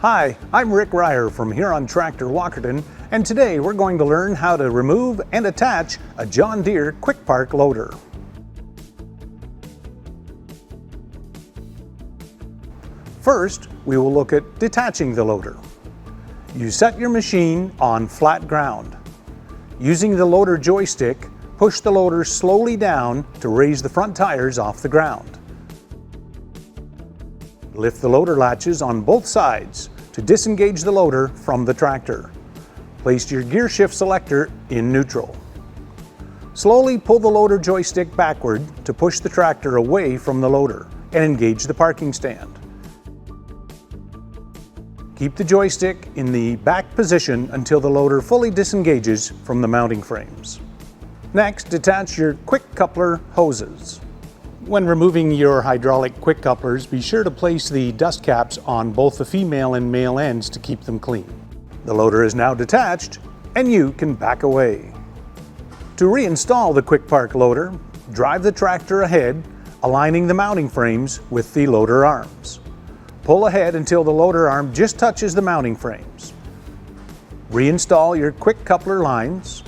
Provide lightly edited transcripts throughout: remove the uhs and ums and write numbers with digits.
Hi, I'm Rick Ryer from Huron Tractor Walkerton, and today we're going to learn how to remove and attach a John Deere Quik-Park loader. First, we will look at detaching the loader. You set your machine on flat ground. Using the loader joystick, push the loader slowly down to raise the front tires off the ground. Lift the loader latches on both sides to disengage the loader from the tractor. Place your gear shift selector in neutral. Slowly pull the loader joystick backward to push the tractor away from the loader and engage the parking stand. Keep the joystick in the back position until the loader fully disengages from the mounting frames. Next, detach your quick coupler hoses. When removing your hydraulic quick couplers, be sure to place the dust caps on both the female and male ends to keep them clean. The loader is now detached, and you can back away. To reinstall the Quik-Park loader, drive the tractor ahead, aligning the mounting frames with the loader arms. Pull ahead until the loader arm just touches the mounting frames. Reinstall your quick coupler lines.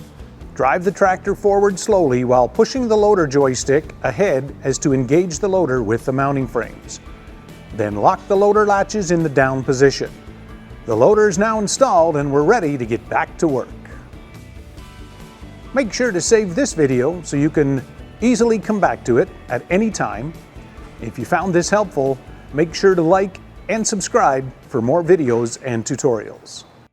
Drive the tractor forward slowly while pushing the loader joystick ahead as to engage the loader with the mounting frames. Then lock the loader latches in the down position. The loader is now installed and we're ready to get back to work. Make sure to save this video so you can easily come back to it at any time. If you found this helpful, make sure to like and subscribe for more videos and tutorials.